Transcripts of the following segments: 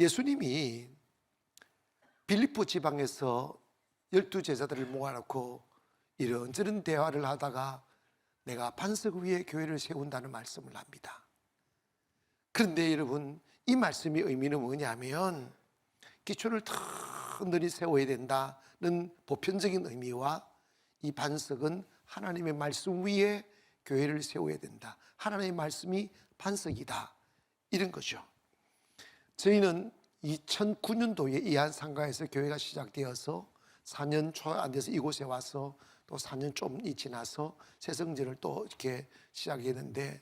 예수님이 빌립보 지방에서 12제자들을 모아놓고 이런저런 대화를 하다가 내가 반석 위에 교회를 세운다는 말씀을 합니다. 그런데 여러분, 이 말씀의 의미는 뭐냐면 기초를 튼튼히 세워야 된다는 보편적인 의미와 이 반석은 하나님의 말씀 위에 교회를 세워야 된다, 하나님의 말씀이 반석이다, 이런 거죠. 저희는 2009년도에 이한상가에서 교회가 시작되어서 4년 초 안 돼서 이곳에 와서 또 4년 좀이 지나서 새성전을 또 이렇게 시작했는데,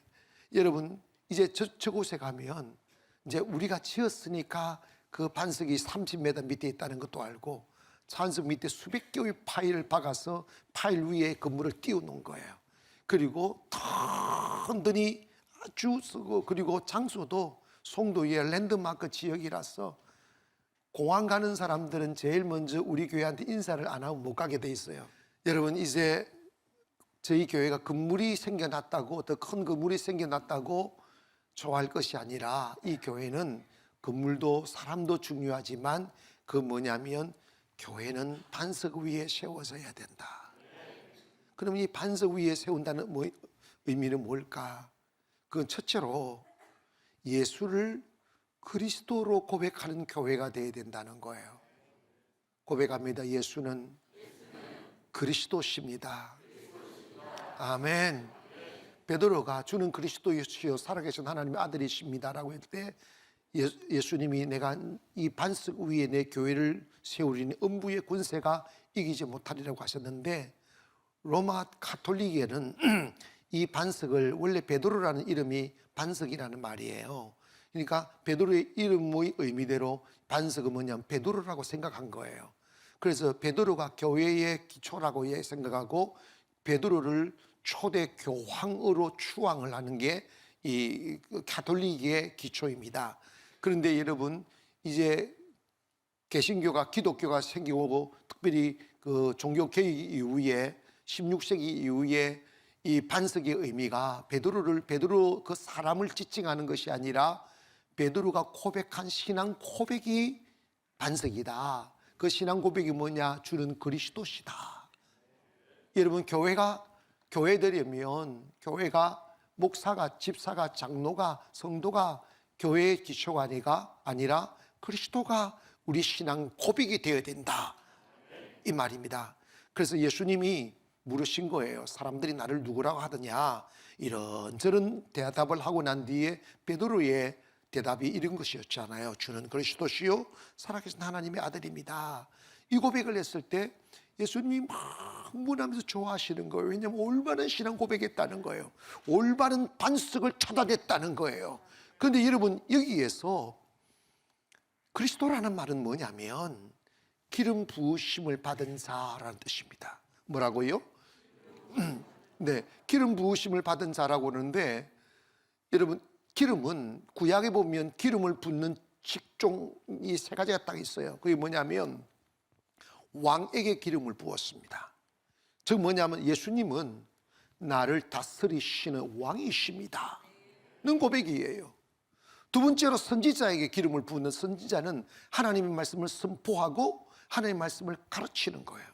여러분 이제 저곳에 가면 이제 우리가 지었으니까 그 반석이 30m 밑에 있다는 것도 알고, 반석 밑에 수백 개의 파일을 박아서 파일 위에 건물을 띄워놓은 거예요. 그리고 튼튼히 아주 쓰고, 그리고 장소도 송도의 랜드마크 지역이라서 공항 가는 사람들은 제일 먼저 우리 교회한테 인사를 안 하고 못 가게 돼 있어요. 여러분, 이제 저희 교회가 건물이 생겨났다고, 더 큰 건물이 생겨났다고 좋아할 것이 아니라, 이 교회는 건물도 사람도 중요하지만 그 뭐냐면 교회는 반석 위에 세워져야 된다. 그러면 이 반석 위에 세운다는 의미는 뭘까? 그건 첫째로 예수를 그리스도로 고백하는 교회가 되어야 된다는 거예요. 고백합니다. 예수는 그리스도십니다. 아멘. 베드로가 주는 그리스도이시요 살아계신 하나님의 아들이십니다 라고 했을 때 예수님이 내가 이 반석 위에 내 교회를 세우리니 음부의 권세가 이기지 못하리라고 하셨는데, 로마 가톨릭에는 이 반석을, 원래 베드로라는 이름이 반석이라는 말이에요. 그러니까 베드로의 이름의 의미대로 반석은 뭐냐면 베드로라고 생각한 거예요. 그래서 베드로가 교회의 기초라고 생각하고 베드로를 초대 교황으로 추앙을 하는 게 이 가톨릭의 기초입니다. 그런데 여러분, 이제 개신교가, 기독교가 생기고 특별히 그 종교 개혁 이후에 16세기 이후에 이 반석의 의미가 베드로 그 사람을 지칭하는 것이 아니라 베드로가 고백한 신앙 고백이 반석이다. 그 신앙 고백이 뭐냐? 주는 그리스도시다. 여러분, 교회 되려면 교회가 목사가, 집사가, 장로가, 성도가 교회의 기초가 아니라 그리스도가 우리 신앙 고백이 되어야 된다, 이 말입니다. 그래서 예수님이 물으신 거예요. 사람들이 나를 누구라고 하더냐, 이런저런 대답을 하고 난 뒤에 베드로의 대답이 이런 것이었잖아요. 주는 그리스도시요 살아계신 하나님의 아들입니다. 이 고백을 했을 때 예수님이 막 흥분하면서 좋아하시는 거예요. 왜냐하면 올바른 신앙 고백했다는 거예요. 올바른 반석을 찾아냈다는 거예요. 그런데 여러분, 여기에서 그리스도라는 말은 뭐냐면 기름 부으심을 받은 자라는 뜻입니다. 뭐라고요? 네, 기름 부으심을 받은 자라고 그러는데, 여러분, 기름은 구약에 보면 기름을 붓는 직종이 세 가지가 딱 있어요. 그게 뭐냐면 왕에게 기름을 부었습니다. 즉 뭐냐면 예수님은 나를 다스리시는 왕이십니다 는 고백이에요. 두 번째로 선지자에게 기름을 부는, 선지자는 하나님의 말씀을 선포하고 하나님의 말씀을 가르치는 거예요.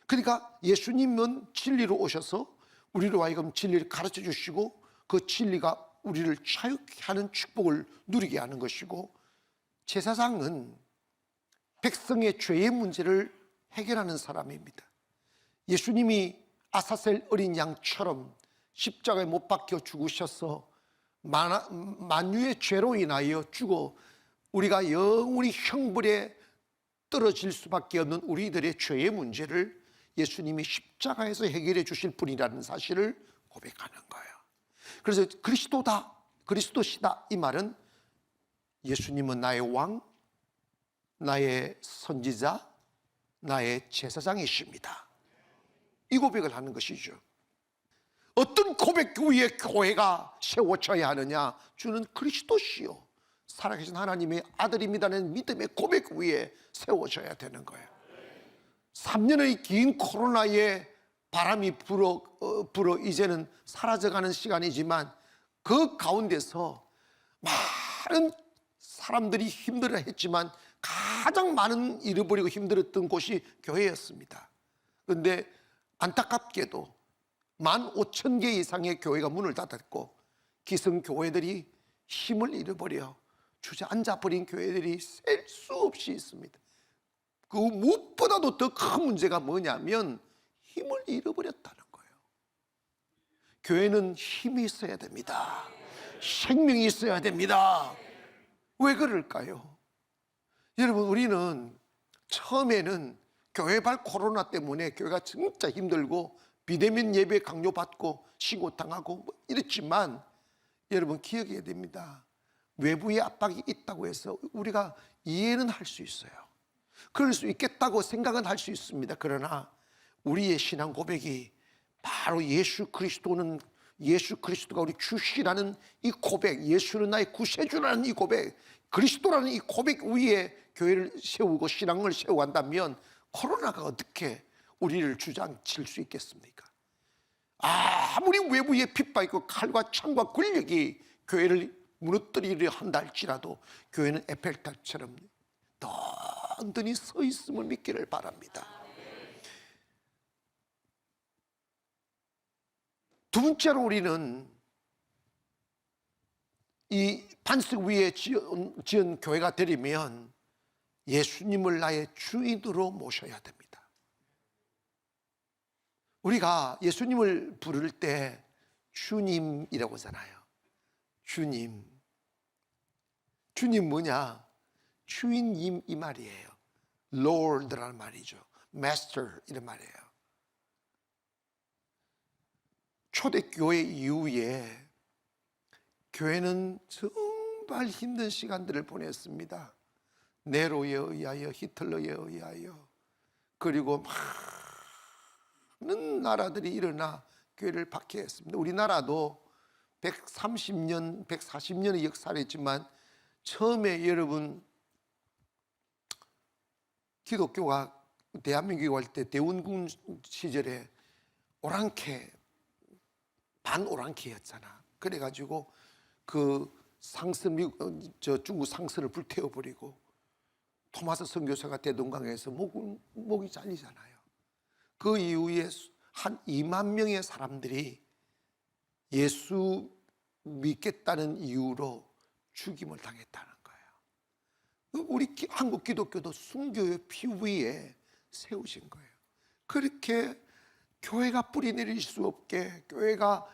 그러니까 예수님은 진리로 오셔서 우리로 하여금 진리를 가르쳐 주시고 그 진리가 우리를 자유케 하는 축복을 누리게 하는 것이고, 제사장은 백성의 죄의 문제를 해결하는 사람입니다. 예수님이 아사셀 어린 양처럼 십자가에 못 박혀 죽으셔서 만유의 죄로 인하여 죽어 우리가 영원히 형벌에 떨어질 수밖에 없는 우리들의 죄의 문제를 예수님이 십자가에서 해결해 주실 분이라는 사실을 고백하는 거예요. 그래서 그리스도다, 그리스도시다, 이 말은 예수님은 나의 왕, 나의 선지자, 나의 제사장이십니다, 이 고백을 하는 것이죠. 어떤 고백 위에 교회가 세워져야 하느냐? 주는 그리스도시요 살아계신 하나님의 아들입니다는 믿음의 고백 위에 세워져야 되는 거예요. 3년의 긴 코로나에 바람이 불어 이제는 사라져가는 시간이지만 그 가운데서 많은 사람들이 힘들어 했지만 가장 많은 잃어버리고 힘들었던 곳이 교회였습니다. 그런데 안타깝게도 15,000개 이상의 교회가 문을 닫았고 기성교회들이 힘을 잃어버려 주저앉아 버린 교회들이 셀 수 없이 있습니다. 그 무엇보다도 더 큰 문제가 뭐냐면 힘을 잃어버렸다는 거예요. 교회는 힘이 있어야 됩니다. 생명이 있어야 됩니다. 왜 그럴까요? 여러분, 우리는 처음에는 교회발 코로나 때문에 교회가 진짜 힘들고 비대면 예배 강요받고 신고당하고 이랬지만 여러분 기억해야 됩니다. 외부의 압박이 있다고 해서 우리가 이해는 할 수 있어요. 그럴 수 있겠다고 생각은 할 수 있습니다. 그러나 우리의 신앙 고백이 바로 예수 그리스도가 우리 주시라는 이 고백, 예수는 나의 구세주라는 이 고백, 그리스도라는 이 고백 위에 교회를 세우고 신앙을 세워간다면 코로나가 어떻게 우리를 주장칠 수 있겠습니까? 아무리 외부의 핍박이 있고 칼과 창과 권력이 교회를 무너뜨리려 한다 할지라도 교회는 에펠탑처럼 든든히 서 있음을 믿기를 바랍니다. 두 번째로 우리는 이 반석 위에 지은 교회가 되려면 예수님을 나의 주인으로 모셔야 됩니다. 우리가 예수님을 부를 때 주님이라고 하잖아요. 주님. 주님 뭐냐? 주인님 이 말이에요. Lord라는 말이죠. Master 이런 말이에요. 초대교회 이후에 교회는 정말 힘든 시간들을 보냈습니다. 네로에 의하여, 히틀러에 의하여, 그리고 많은 나라들이 일어나 교회를 박해했습니다. 우리나라도 130년, 140년의 역사를 했지만 처음에 여러분 기독교가 대한민국에 올 때 대원군 시절에 오랑캐, 반오랑캐였잖아. 그래가지고 그 상스, 중국 상스를 불태워버리고 토마스 선교사가 대동강에서 목이 잘리잖아요. 그 이후에 한 2만 명의 사람들이 예수 믿겠다는 이유로 죽임을 당했다는 거예요. 우리 한국 기독교도 순교의 피 위에 세우신 거예요. 그렇게 교회가 뿌리 내릴 수 없게, 교회가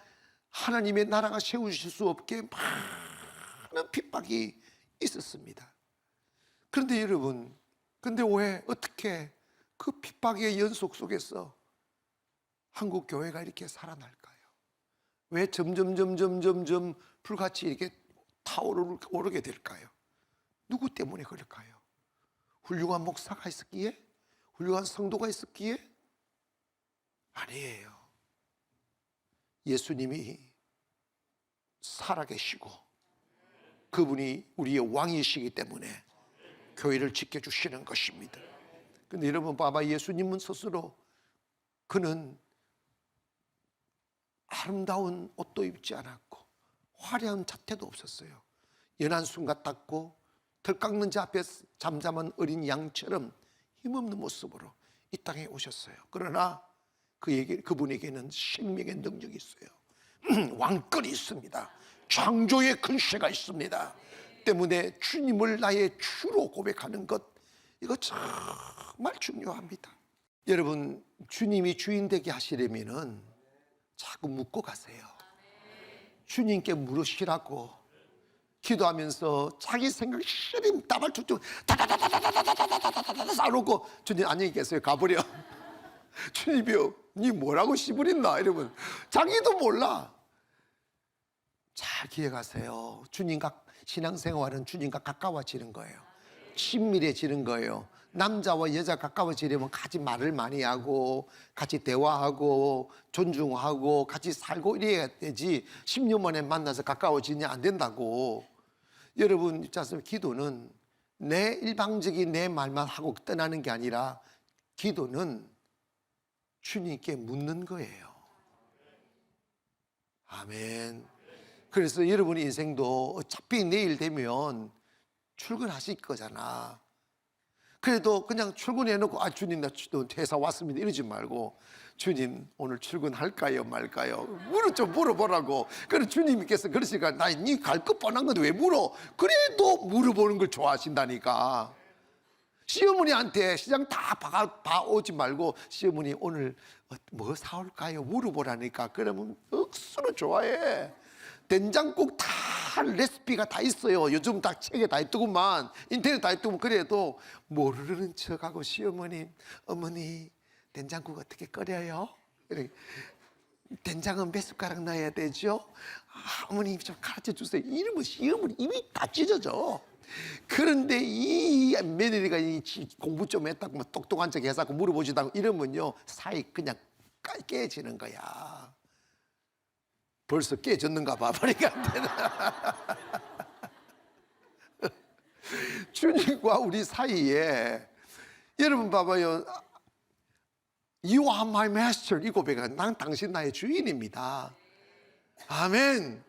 하나님의 나라가 세우실 수 없게 많은 핍박이 있었습니다. 그런데 여러분, 근데 왜 어떻게 그 핍박의 연속 속에서 한국 교회가 이렇게 살아날까요? 왜 점점 불같이 이렇게 타오르게 될까요? 누구 때문에 그럴까요? 훌륭한 목사가 있었기에? 훌륭한 성도가 있었기에? 아니에요. 예수님이 살아계시고 그분이 우리의 왕이시기 때문에 교회를 지켜주시는 것입니다. 근데 여러분 봐봐, 예수님은 스스로 그는 아름다운 옷도 입지 않았고 화려한 자태도 없었어요. 연한 순 같았고 털 깎는 자 앞에 잠잠한 어린 양처럼 힘없는 모습으로 이 땅에 오셨어요. 그러나 그분에게는 생명의 능력이 있어요. 왕권이 있습니다. 창조의 근세가 있습니다. 때문에 주님을 나의 주로 고백하는 것, 이거 정말 중요합니다. 여러분, 주님이 주인 되게 하시려면은 자꾸 묻고 가세요. 주님께 물으시라고. 기도하면서 자기 생각 시림 따발툭툭 다다다다다다다다다다다 싸놓고 주님 안녕히 계세요. 가버려. 주님이요, 니 뭐라고 씨부린다 이러면 자기도 몰라. 잘 기억하세요. 주님과 신앙생활은 주님과 가까워지는 거예요. 친밀해지는 거예요. 남자와 여자 가까워지려면 같이 말을 많이 하고 같이 대화하고 존중하고 같이 살고 이래야 되지 10년 만에 만나서 가까워지냐 안 된다고. 여러분 있지 않습니까? 기도는 내 일방적인 내 말만 하고 떠나는 게 아니라 기도는 주님께 묻는 거예요. 아멘. 그래서 여러분의 인생도 어차피 내일 되면 출근하실 거잖아. 그래도 그냥 출근해놓고 주님 나 회사 왔습니다 이러지 말고 주님 오늘 출근할까요 말까요 좀 물어보라고. 그래 주님께서 그러시니까 니 갈 거 뻔한 건데 왜 물어. 그래도 물어보는 걸 좋아하신다니까. 시어머니한테 시장 다 봐오지 말고 시어머니 오늘 뭐 사올까요 물어보라니까. 그러면 억수로 좋아해. 된장국 다 레시피가 다 있어요. 요즘 다 책에 다 있더구만. 인터넷 다 있더구만. 그래도 모르는 척하고 시어머니 어머니 된장국 어떻게 끓여요? 된장은 몇 숟가락 넣어야 되죠? 어머니 좀 가르쳐 주세요. 이러면 시어머니 입이 다 찢어져. 그런데 이 며느리가 공부 좀 했다고 똑똑한 척 해서 물어보지도 이러면요 사이 그냥 깨지는 거야. 벌써 깨졌는가 봐. 그러니까 주님과 우리 사이에 여러분 봐봐요. You are my master. 이 고백은 난 당신 나의 주인입니다. 아멘.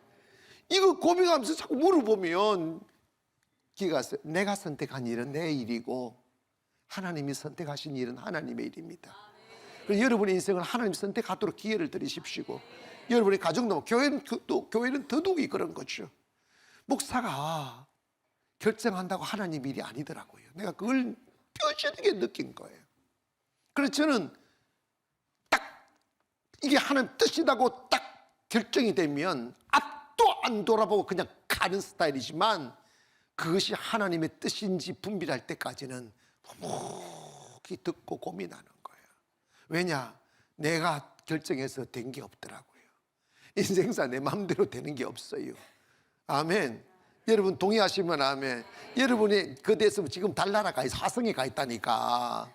이거 고백하면서 자꾸 물어보면 내가 선택한 일은 내 일이고 하나님이 선택하신 일은 하나님의 일입니다. 그래서 여러분의 인생을 하나님 선택하도록 기회를 드리십시오. 여러분의 가정도 교회는 더더욱이 그런 거죠. 목사가 결정한다고 하나님 일이 아니더라고요. 내가 그걸 뼈저리게 느낀 거예요. 그래서 저는 딱 이게 하나님 뜻이라고 딱 결정이 되면 앞도 안 돌아보고 그냥 가는 스타일이지만 그것이 하나님의 뜻인지 분별할 때까지는 묵묵히 듣고 고민하는 거예요. 왜냐? 내가 결정해서 된 게 없더라고요. 인생사 내 마음대로 되는 게 없어요. 아멘. 여러분 동의하시면 아멘. 여러분이 그 데서 지금 달나라 가 있어. 화성에 가 있다니까.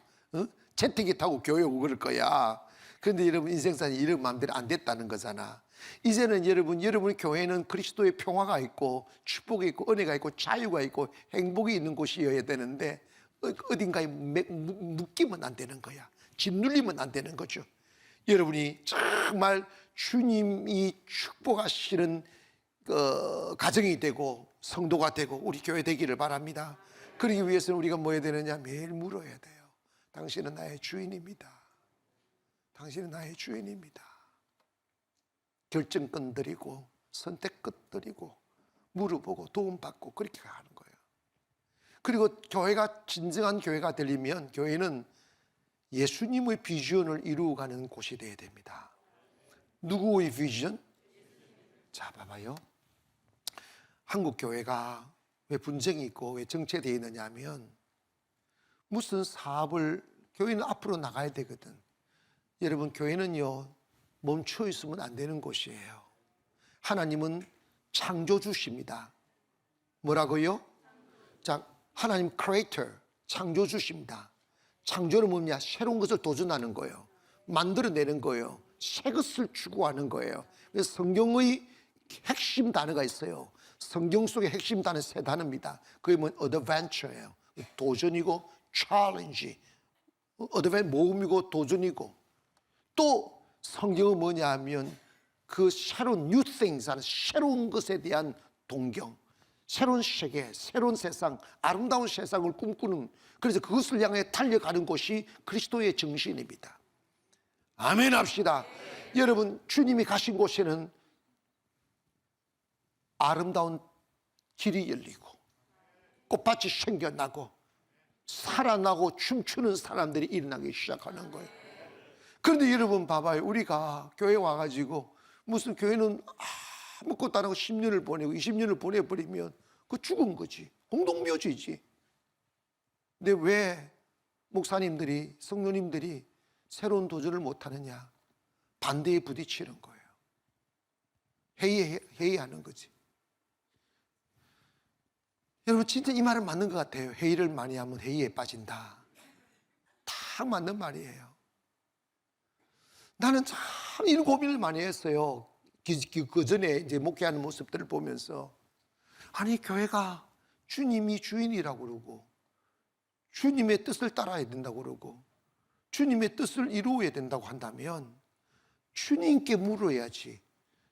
제트기 타고 교회 오고 그럴 거야. 그런데 여러분 인생사는 이런 마음대로 안 됐다는 거잖아. 이제는 여러분의 교회는 그리스도의 평화가 있고 축복이 있고 은혜가 있고 자유가 있고 행복이 있는 곳이어야 되는데 어딘가에 묶이면 안 되는 거야. 짓눌리면 안 되는 거죠. 여러분이 정말 주님이 축복하시는 가정이 되고 성도가 되고 우리 교회 되기를 바랍니다. 그러기 위해서는 우리가 뭐 해야 되느냐? 매일 물어야 돼요. 당신은 나의 주인입니다. 당신은 나의 주인입니다. 결정권 드리고 선택권 드리고 물어보고 도움받고 그렇게 가는 거예요. 그리고 교회가 진정한 교회가 되려면 교회는 예수님의 비전을 이루어가는 곳이 되어야 됩니다. 누구의 비전? 자, 봐봐요. 한국 교회가 왜 분쟁이 있고 왜 정체되어 있느냐 하면 무슨 사업을 교회는 앞으로 나가야 되거든. 여러분 교회는요 멈춰 있으면 안 되는 곳이에요. 하나님은 창조주십니다. 뭐라고요? 자, 하나님 크리에이터 창조주십니다. 창조는 뭐냐? 새로운 것을 도전하는 거예요. 만들어내는 거예요. 새 것을 추구하는 거예요. 그래서 성경의 핵심 단어가 있어요. 성경 속의 핵심 단어 세 단어입니다. 그게 뭐 adventure예요. 도전이고 challenge, 모험이고 도전이고 또 성경은 뭐냐 하면 그 새로운 new things 하는 새로운 것에 대한 동경, 새로운 세계, 새로운 세상, 아름다운 세상을 꿈꾸는, 그래서 그것을 향해 달려가는 곳이 그리스도의 정신입니다. 아멘 합시다. 여러분 주님이 가신 곳에는 아름다운 길이 열리고 꽃밭이 생겨나고 살아나고 춤추는 사람들이 일어나기 시작하는 거예요. 그런데 여러분 봐봐요. 우리가 교회 와가지고 무슨 교회는 아무것도 안 하고 10년을 보내고 20년을 보내버리면 그거 죽은 거지. 공동묘지지. 근데 왜 목사님들이 성도님들이 새로운 도전을 못하느냐? 반대에 부딪히는 거예요. 회의하는 거지. 여러분 진짜 이 말은 맞는 것 같아요. 회의를 많이 하면 회의에 빠진다. 딱 맞는 말이에요. 나는 참 이런 고민을 많이 했어요. 그 전에 이제 목회하는 모습들을 보면서 아니 교회가 주님이 주인이라고 그러고 주님의 뜻을 따라야 된다고 그러고 주님의 뜻을 이루어야 된다고 한다면 주님께 물어야지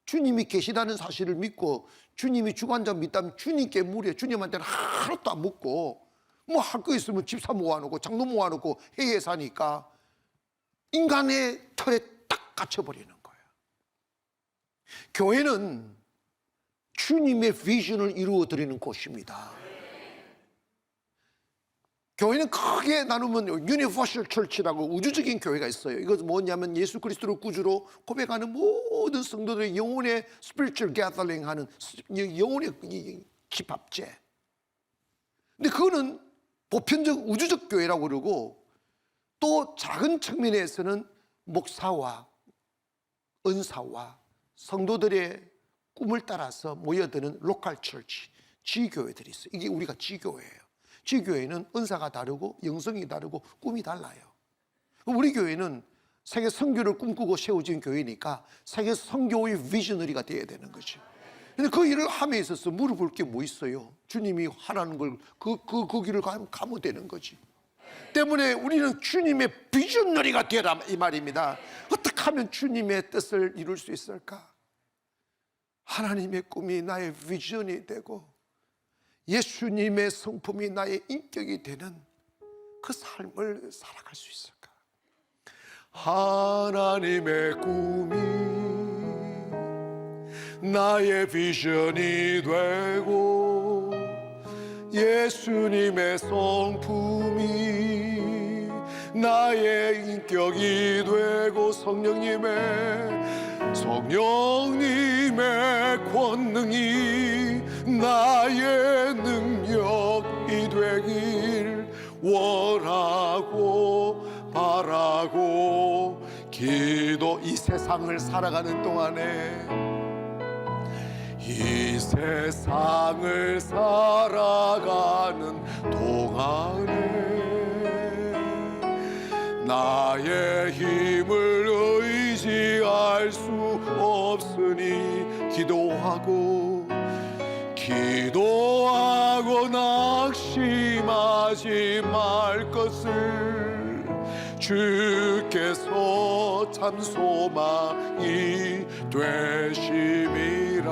주님이 계시다는 사실을 믿고 주님이 주관자 믿다면 주님께 물에 주님한테는 하나도 안 묻고 뭐 할 거 있으면 집사 모아놓고 장로 모아놓고 해외에 사니까 인간의 틀에 딱 갇혀버리는 거예요. 교회는 주님의 비전을 이루어드리는 곳입니다. 교회는 크게 나누면 유니버셜 철치라고 우주적인 교회가 있어요. 이것은 뭐냐면 예수 그리스도를 구주로 고백하는 모든 성도들의 영혼의 스피리추얼 게더링 하는 영혼의 집합제. 근데 그거는 보편적 우주적 교회라고 그러고, 또 작은 측면에서는 목사와 은사와 성도들의 꿈을 따라서 모여드는 로컬 철치, 지교회들이 있어요. 이게 우리가 지교회예요. 지교회는 은사가 다르고 영성이 다르고 꿈이 달라요. 우리 교회는 세계 선교를 꿈꾸고 세워진 교회니까 세계 선교의 비저너리가 되어야 되는 거죠. 근데 그 일을 함에 있어서 물어볼 게 뭐 있어요? 주님이 하라는 걸 그 길을 가면 되는 거지. 때문에 우리는 주님의 비저너리가 되라 이 말입니다. 어떻게 하면 주님의 뜻을 이룰 수 있을까? 하나님의 꿈이 나의 비전이 되고 예수님의 성품이 나의 인격이 되는 그 삶을 살아갈 수 있을까? 하나님의 꿈이 나의 비전이 되고 예수님의 성품이 나의 인격이 되고 성령님의 권능이 나의 능력이 되길 원하고 바라고 기도. 이 세상을 살아가는 동안에, 이 세상을 살아가는 동안에 나의 힘을 의지할 수 없으니 기도하고 낙심하지 말 것을 주께서 참 소망이 되심이라.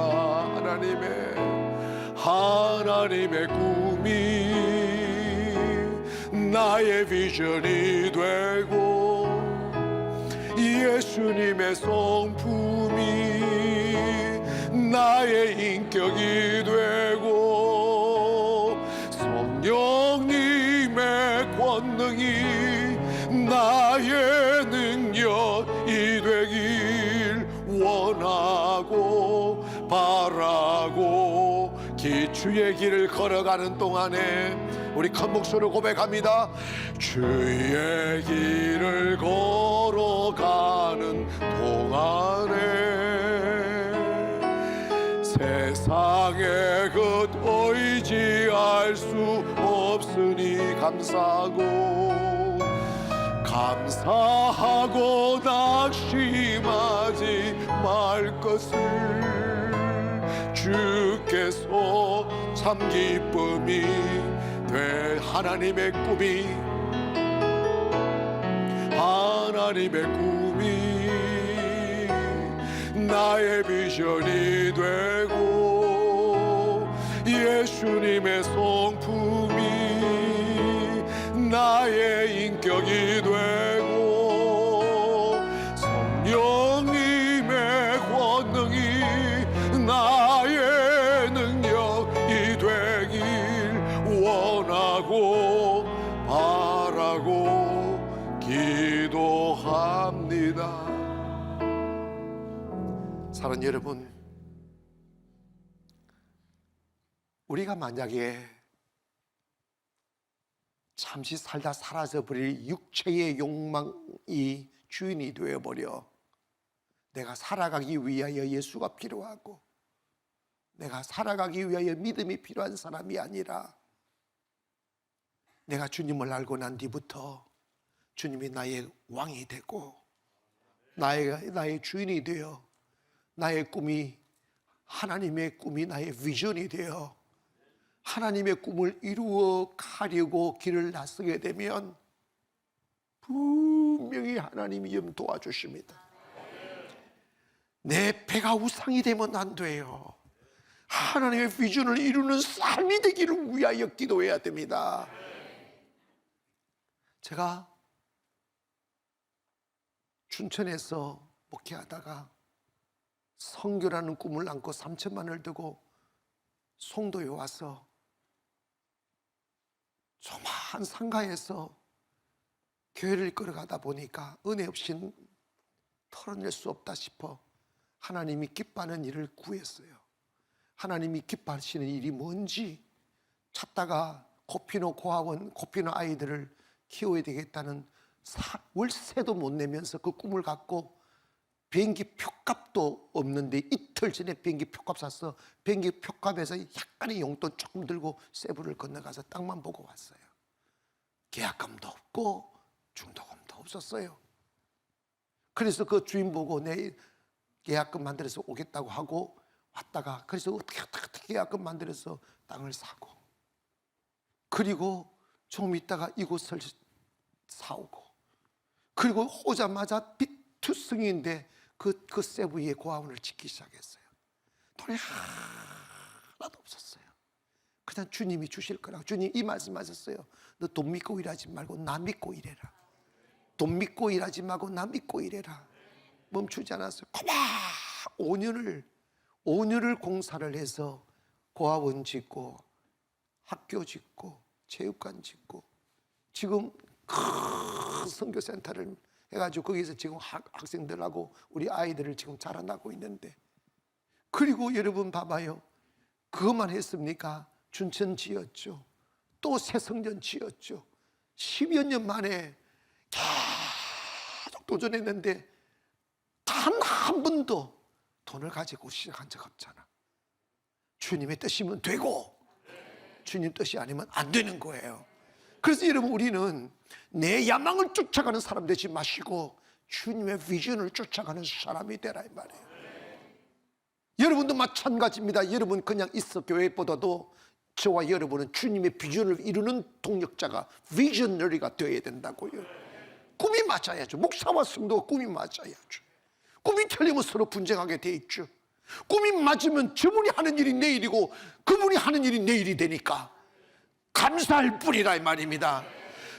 하나님의 꿈이 나의 비전이 되고 예수님의 성품이 나의 인격이 되고 성령님의 권능이 나의 능력이 되길 원하고 바라고 주의 길을 걸어가는 동안에 우리 큰 목소리로 고백합니다. 주의 길을 걸어가는 동안에 세상의 것 의지할 수 없으니 감사하고 낙심하지 말 것을 주께서 참 기쁨이 돼. 하나님의 꿈이 나의 비전이 되고 예수님의 성품이 나의 인격이 되고 성령님의 권능이 나의 능력이 되길 원하고 바라고 기도합니다. 사랑하는 여러분, 우리가 만약에 잠시 살다 사라져버릴 육체의 욕망이 주인이 되어버려 내가 살아가기 위하여 예수가 필요하고 내가 살아가기 위하여 믿음이 필요한 사람이 아니라 내가 주님을 알고 난 뒤부터 주님이 나의 왕이 되고 나의 주인이 되어 나의 꿈이 하나님의 꿈이 나의 비전이 되어 하나님의 꿈을 이루어 가려고 길을 나서게 되면 분명히 하나님이 도와주십니다. 내 배가 우상이 되면 안 돼요. 하나님의 비전을 이루는 삶이 되기를 위하여 기도해야 됩니다. 제가 춘천에서 목회하다가 선교라는 꿈을 안고 3천만 원을 들고 송도에 와서 조그마한 상가에서 교회를 끌어가다 보니까 은혜 없이는 털어낼 수 없다 싶어 하나님이 기뻐하는 일을 구했어요. 하나님이 기뻐하시는 일이 뭔지 찾다가 고피노 고학원, 고피노 아이들을 키워야 되겠다는 월세도 못 내면서 그 꿈을 갖고 비행기 표값도 없는데 이틀 전에 비행기 표값 샀어. 비행기 표값에서 약간의 용돈 조금 들고 세부를 건너가서 땅만 보고 왔어요. 계약금도 없고 중도금도 없었어요. 그래서 그 주인 보고 내 계약금 만들어서 오겠다고 하고 왔다가, 그래서 어떻게 계약금 만들어서 땅을 사고, 그리고 좀 있다가 이곳을 사오고, 그리고 오자마자 비투성이인데 그 세부의 고아원을 짓기 시작했어요. 돈이 하나도 없었어요. 그냥 주님이 주실 거라고. 주님 이 말씀하셨어요. 너 돈 믿고 일하지 말고 나 믿고 일해라. 돈 믿고 일하지 말고 나 믿고 일해라. 멈추지 않았어요. 고마 5년을 공사를 해서 고아원 짓고 학교 짓고 체육관 짓고 지금 큰 선교센터를 해가지고 거기서 지금 학생들하고 우리 아이들을 지금 자라나고 있는데, 그리고 여러분 봐봐요. 그것만 했습니까? 춘천 지었죠. 또 새성전 지었죠. 10여 년 만에 계속 도전했는데 단 한 번도 돈을 가지고 시작한 적 없잖아. 주님의 뜻이면 되고 주님 뜻이 아니면 안 되는 거예요. 그래서 여러분, 우리는 내 야망을 쫓아가는 사람 되지 마시고 주님의 비전을 쫓아가는 사람이 되라 이 말이에요. 여러분도 마찬가지입니다. 여러분 그냥 있어 교회보다도 저와 여러분은 주님의 비전을 이루는 동력자가, 비저너리가 되어야 된다고요. 꿈이 맞아야죠. 목사와 성도가 꿈이 맞아야죠. 꿈이 틀리면 서로 분쟁하게 돼 있죠. 꿈이 맞으면 저분이 하는 일이 내일이고 그분이 하는 일이 내일이 되니까 감사할 뿐이라 이 말입니다.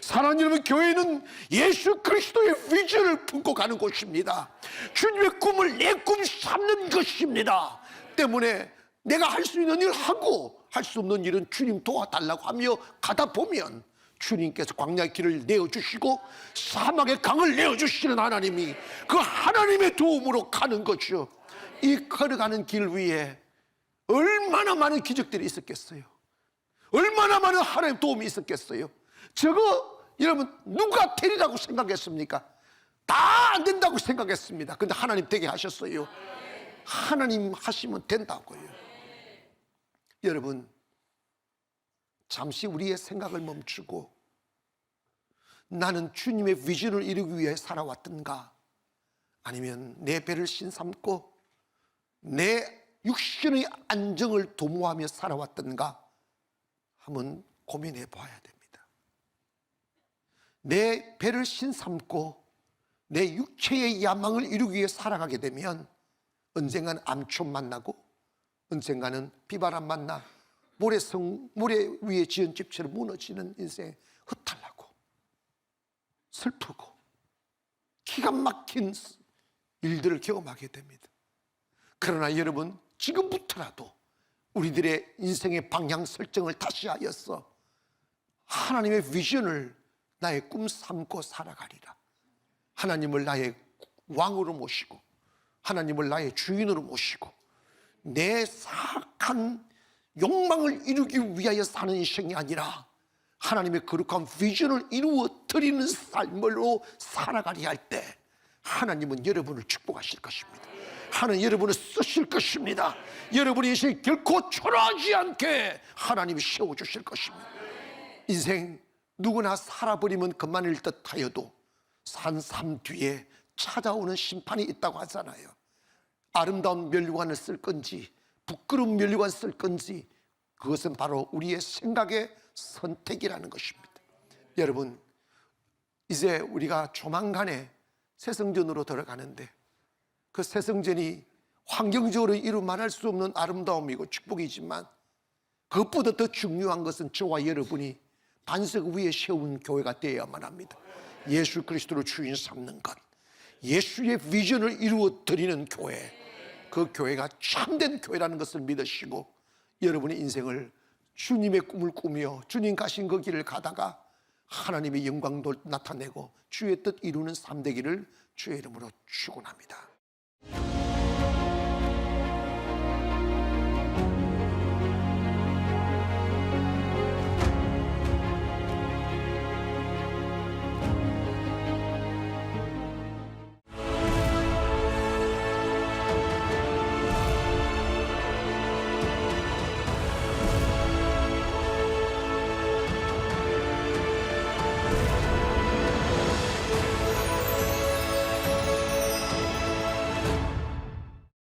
사랑하는 여러분, 교회는 예수 그리스도의 비전을 품고 가는 곳입니다. 주님의 꿈을 내 꿈 삼는 것입니다. 때문에 내가 할 수 있는 일을 하고 할 수 없는 일은 주님 도와달라고 하며 가다 보면 주님께서 광야의 길을 내어주시고 사막의 강을 내어주시는 하나님이, 그 하나님의 도움으로 가는 거죠. 이 걸어가는 길 위에 얼마나 많은 기적들이 있었겠어요. 얼마나 많은 하나님의 도움이 있었겠어요. 저거 여러분 누가 되리라고 생각했습니까? 다 안 된다고 생각했습니다. 근데 하나님 되게 하셨어요. 하나님 하시면 된다고요. 여러분, 잠시 우리의 생각을 멈추고 나는 주님의 비전을 이루기 위해 살아왔던가, 아니면 내 배를 신삼고 내 육신의 안정을 도모하며 살아왔던가 한번 고민해 봐야 됩니다. 내 배를 신삼고 내 육체의 야망을 이루기 위해 살아가게 되면 언젠가는 암촌 만나고 언젠가는 비바람 만나 모래 위에 지은 집처럼 무너지는 인생 허탈하고 슬프고 기가 막힌 일들을 경험하게 됩니다. 그러나 여러분, 지금부터라도 우리들의 인생의 방향 설정을 다시 하여서 하나님의 비전을 나의 꿈 삼고 살아가리라. 하나님을 나의 왕으로 모시고 하나님을 나의 주인으로 모시고 내 사악한 욕망을 이루기 위하여 사는 인생이 아니라 하나님의 거룩한 비전을 이루어 드리는 삶으로 살아가리 할 때 하나님은 여러분을 축복하실 것입니다. 하나님 여러분을 쓰실 것입니다. 여러분의 인생이 결코 초라하지 않게 하나님이 세워주실 것입니다. 인생 누구나 살아버리면 그만일 듯 하여도 산삼 뒤에 찾아오는 심판이 있다고 하잖아요. 아름다운 면류관을 쓸 건지 부끄러운 면류관 쓸 건지, 그것은 바로 우리의 생각의 선택이라는 것입니다. 여러분, 이제 우리가 조만간에 새성전으로 들어가는데 그 새성전이 환경적으로 이루 말할 수 없는 아름다움이고 축복이지만 그것보다 더 중요한 것은 저와 여러분이 반석 위에 세운 교회가 되어야만 합니다. 예수 그리스도를 주인 삼는 것, 예수의 비전을 이루어 드리는 교회, 그 교회가 참된 교회라는 것을 믿으시고 여러분의 인생을 주님의 꿈을 꾸며 주님 가신 그 길을 가다가 하나님의 영광도 나타내고 주의 뜻 이루는 삶 되기를 주의 이름으로 축원합니다.